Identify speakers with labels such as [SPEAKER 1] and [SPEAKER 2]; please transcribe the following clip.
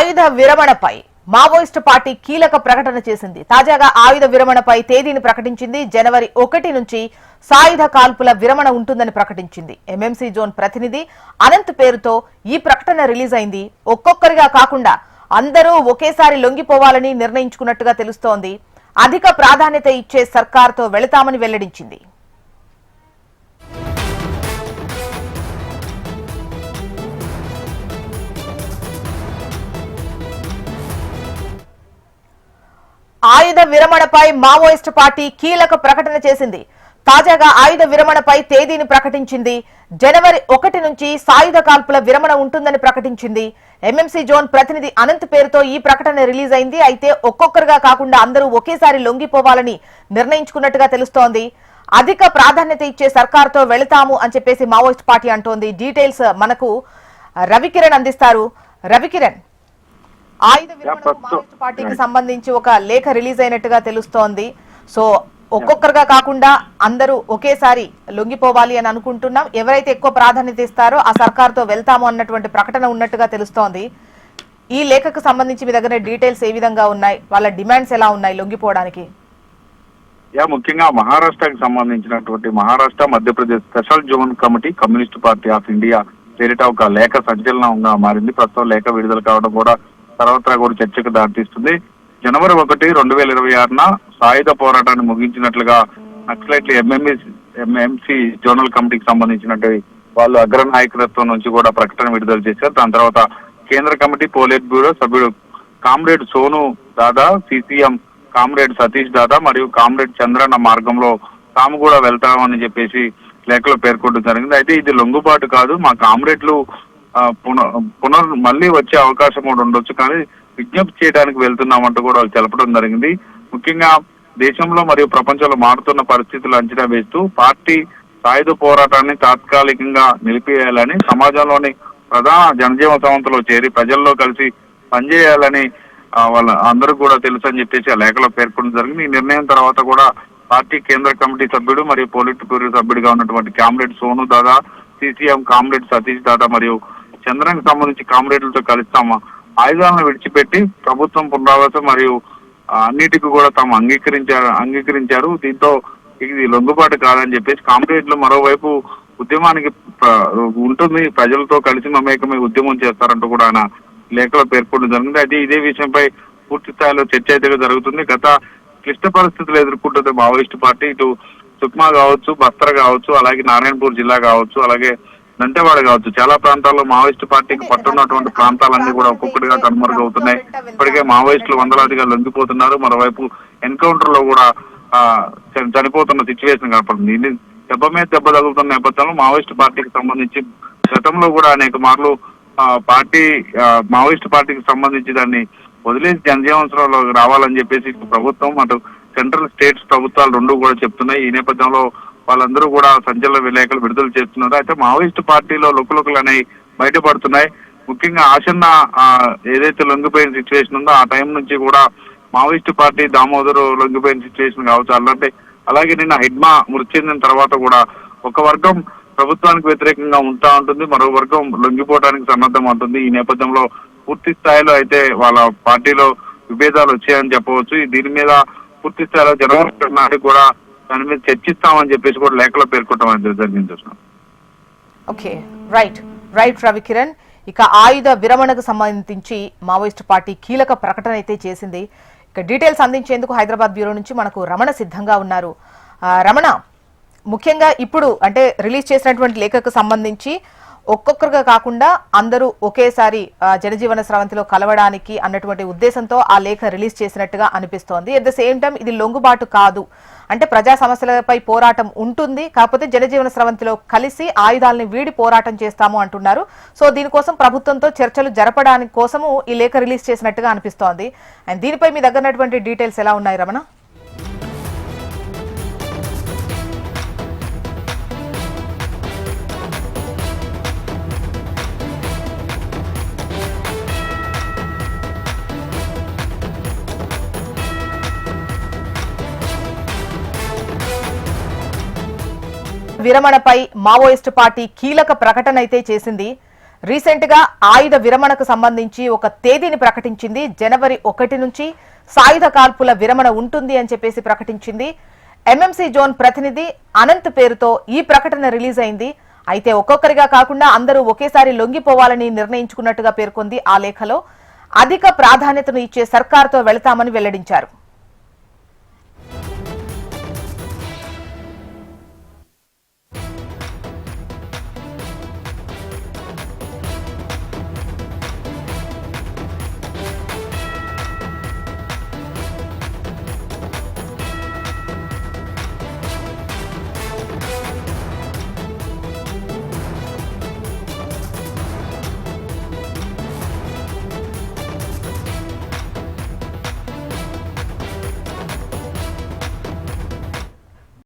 [SPEAKER 1] ఆయుధ విరమణపై Maoist party కీలక ప్రకటన చేసింది. తాజాగా ఆయుధ విరమణపై తేదీని ప్రకటించింది. జనవరి 1 నుంచి సాయుధ కాల్పుల విరమణ ఉంటుందని ప్రకటించింది. ఎంఎంసీ జోన్ ప్రతినిధి అనంత్ పేరుతో ఈ ప్రకటన రిలీజ్ అయింది. ఒక్కొక్కరిగా కాకుండా అందరూ ఒకేసారి లొంగిపోవాలని నిర్ణయించుకున్నట్టుగా తెలుస్తోంది. అధిక ప్రాధాన్యత ఇచ్చే సర్కార్తో వెళతామని వెల్లడించింది. ఆయుధ విరమణపై మావోయిస్టు పార్టీ కీలక ప్రకటన చేసింది. తాజాగా ఆయుధ విరమణపై తేదీని ప్రకటించింది. జనవరి 1 నుంచి సాయుధ కాల్పుల విరమణ ఉంటుందని ప్రకటించింది. ఎంఎంసీ జోన్ ప్రతినిధి అనంత్ పేరుతో ఈ ప్రకటన రిలీజ్ అయింది. అయితే ఒక్కొక్కరుగా కాకుండా అందరూ ఒకేసారి లొంగిపోవాలని నిర్ణయించుకున్నట్టుగా తెలుస్తోంది. అధిక ప్రాధాన్యత ఇచ్చే సర్కార్తో వెళతాము అని చెప్పేసి మావోయిస్ట్ పార్టీ అంటోంది. డీటెయిల్స్ మనకు రవికిరణ్ అందిస్తారు. రవికిరణ్, ఆయుధ విరమణ మావోయిస్టు పార్టీకి సంబంధించి ఒక లేఖ రిలీజ్ అయినట్టుగా తెలుస్తోంది. సో ఒక్కొక్కరుగా కాకుండా అందరూ ఒకేసారి లొంగిపోవాలి అని అనుకుంటున్నాం. ఎవరైతే ఎక్కువ ప్రాధాన్యత ఇస్తారో ఆ సర్కార్తో వెళ్తాము అన్నటువంటి ప్రకటన ఉన్నట్టుగా తెలుస్తోంది. ఈ లేఖకు సంబంధించి మీ దగ్గర డీటెయిల్స్ ఏ విధంగా ఉన్నాయి? వాళ్ళ డిమాండ్స్ ఎలా ఉన్నాయి లొంగిపోవడానికి?
[SPEAKER 2] ముఖ్యంగా మహారాష్ట్రకి సంబంధించినటువంటి Maharashtra Madhya Pradesh special zone committee communist party of India పేరిట ఒక లేఖ సంచలనంగా మారింది. ప్రస్తుతం లేఖ విడుదల కావడం కూడా సర్వత్రా కూడా చర్చకు దారితీస్తుంది. జనవరి 1, 2026 సాయుధ పోరాటాన్ని ముగించినట్లుగా నక్సలైట్లు ఎంఎంసీ జోనల్ కమిటీకి సంబంధించినట్టు వాళ్ళు అగ్ర నాయకత్వం నుంచి కూడా ప్రకటన విడుదల చేశారు. దాని తర్వాత కేంద్ర కమిటీ పోలిట్ బ్యూరో సభ్యుడు కామ్రేడ్ సోను దాదా, సిసిఎం కామ్రేడ్ సతీష్ దాదా మరియు కామ్రేడ్ చంద్రన్న మార్గంలో తాము కూడా వెళ్తామని చెప్పేసి లేఖలో పేర్కొనడం జరిగింది. అయితే ఇది లొంగుబాటు కాదు, మా కామ్రేడ్లు మళ్ళీ వచ్చే అవకాశం కూడా ఉండొచ్చు, కానీ విజ్ఞప్తి చేయడానికి వెళ్తున్నామంటూ కూడా వాళ్ళు తెలపడం జరిగింది. ముఖ్యంగా దేశంలో మరియు ప్రపంచంలో మారుతున్న పరిస్థితులు అంచనా వేస్తూ పార్టీ సాయుధ పోరాటాన్ని తాత్కాలికంగా నిలిపివేయాలని, సమాజంలోని ప్రధాన జనజీవన సంస్థలో చేరి ప్రజల్లో కలిసి పనిచేయాలని వాళ్ళ అందరూ కూడా తెలుసు అని చెప్పేసి ఆ లేఖలో పేర్కొనడం జరిగింది. ఈ నిర్ణయం తర్వాత కూడా పార్టీ కేంద్ర కమిటీ సభ్యుడు మరియు పోలిట్ బ్యూరో సభ్యుడిగా ఉన్నటువంటి కామ్రేడ్ సోను దాదా, సిసిఎం కామ్రేడ్ సతీష్ దాదా మరియు చంద్రానికి సంబంధించి కామ్రేడ్లతో కలుస్తామా ఆయుధాలను విడిచిపెట్టి ప్రభుత్వం పునరావాసం మరియు అన్నిటికీ కూడా తాము అంగీకరించారు. దీంతో ఇది లొంగుబాటు కాదని చెప్పేసి కామ్రేడ్లు మరోవైపు ఉద్యమానికి ఉంటుంది, ప్రజలతో కలిసి మమేకమై ఉద్యమం చేస్తారంటూ కూడా ఆయన లేఖలో పేర్కొనడం జరిగింది. అయితే ఇదే విషయంపై పూర్తి స్థాయిలో చర్చ అయితే జరుగుతుంది. గత క్లిష్ట పరిస్థితులు ఎదుర్కొంటుంది మావోయిస్టు పార్టీ. ఇటు సుక్మా కావచ్చు, బస్తర్ కావచ్చు, అలాగే నారాయణపూర్ జిల్లా కావచ్చు, అలాగే దంతెవాడ కావచ్చు, చాలా ప్రాంతాల్లో మావోయిస్టు పార్టీకి పట్టున్నటువంటి ప్రాంతాలన్నీ కూడా ఒక్కొక్కటిగా కనుమరుగవుతున్నాయి. ఇప్పటికే మావోయిస్టులు వందలాదిగా లొంగిపోతున్నారు. మరోవైపు ఎన్కౌంటర్ లో కూడా చనిపోతున్న సిచ్యువేషన్ కనపడుతుంది. ఇది దెబ్బ మీద దెబ్బ తగులుతున్న నేపథ్యంలో మావోయిస్టు పార్టీకి సంబంధించి గతంలో కూడా అనేక మార్లు మావోయిస్టు పార్టీకి సంబంధించి దాన్ని వదిలేసి జనజీవనంలో రావాలని చెప్పేసి ప్రభుత్వం అటు సెంట్రల్ స్టేట్స్ ప్రభుత్వాలు రెండు కూడా చెప్తున్నాయి. ఈ నేపథ్యంలో వాళ్ళందరూ కూడా సంచలన విలేకరులు విడుదల చేస్తున్నారు. అయితే మావోయిస్టు పార్టీలో లుకలుకలు అనేవి బయటపడుతున్నాయి. ముఖ్యంగా ఆసన్న ఏదైతే లొంగిపోయిన సిచ్యువేషన్ ఉందో ఆ టైం నుంచి కూడా మావోయిస్టు పార్టీ దామోదరు లొంగిపోయిన సిచ్యువేషన్ కావచ్చు. అలాగే నిన్న హిడ్మా మృతి చెందిన తర్వాత కూడా ఒక వర్గం ప్రభుత్వానికి వ్యతిరేకంగా ఉంటా ఉంటుంది, మరో వర్గం లొంగిపోవడానికి సన్నద్ధం ఉంటుంది. ఈ నేపథ్యంలో పూర్తి స్థాయిలో అయితే వాళ్ళ పార్టీలో విభేదాలు వచ్చాయని చెప్పవచ్చు. దీని మీద పూర్తి స్థాయిలో జనవరి నాటికి కూడా దాని మీద చర్చిస్తామని చెప్పేసి కూడా లేఖలో పేర్కొనడం జరిగింది.
[SPEAKER 1] Okay, right Ravikiran. ఇక ఆయుధ విరమణకు సంబంధించి మావోయిస్టు పార్టీ కీలక ప్రకటన అయితే చేసింది. ఇక డీటెయిల్స్ అందించేందుకు హైదరాబాద్ బ్యూరో నుంచి మనకు రమణ సిద్ధంగా ఉన్నారు. రమణ, ముఖ్యంగా ఇప్పుడు అంటే రిలీజ్ చేసినటువంటి లేఖకు సంబంధించి ఒక్కొక్కరుగా కాకుండా అందరూ ఒకేసారి జనజీవన స్రవంతిలో కలవడానికి అన్నటువంటి ఉద్దేశంతో ఆ లేఖ రిలీజ్ చేసినట్టుగా అనిపిస్తోంది. అట్ ద సేమ్ టైం ఇది లొంగుబాటు కాదు, అంటే ప్రజా సమస్యలపై పోరాటం ఉంటుంది, కాకపోతే జనజీవన స్రవంతిలో కలిసి ఆయుధాలని వీడి పోరాటం చేస్తాము అంటున్నారు. సో దీనికోసం ప్రభుత్వంతో చర్చలు జరపడానికి కోసము ఈ లేఖ రిలీజ్ చేసినట్టుగా అనిపిస్తోంది. అండ్ దీనిపై మీ దగ్గర ఉన్నటువంటి డీటెయిల్స్ ఎలా ఉన్నాయి రమణ? విరమణపై మావోయిస్టు పార్టీ కీలక ప్రకటన అయితే చేసింది. రీసెంట్ గా ఆయుధ విరమణకు సంబంధించి ఒక తేదీని ప్రకటించింది. జనవరి 1 నుంచి సాయుధ కాల్పుల విరమణ ఉంటుంది అని చెప్పేసి ప్రకటించింది. ఎంఎంసీ జోన్ ప్రతినిధి అనంత్ పేరుతో ఈ ప్రకటన రిలీజ్ అయింది. అయితే ఒక్కొక్కరిగా కాకుండా అందరూ ఒకేసారి లొంగిపోవాలని నిర్ణయించుకున్నట్టుగా పేర్కొంది ఆ లేఖలో. అధిక ప్రాధాన్యతను ఇచ్చే సర్కారుతో వెళతామని వెల్లడించారు.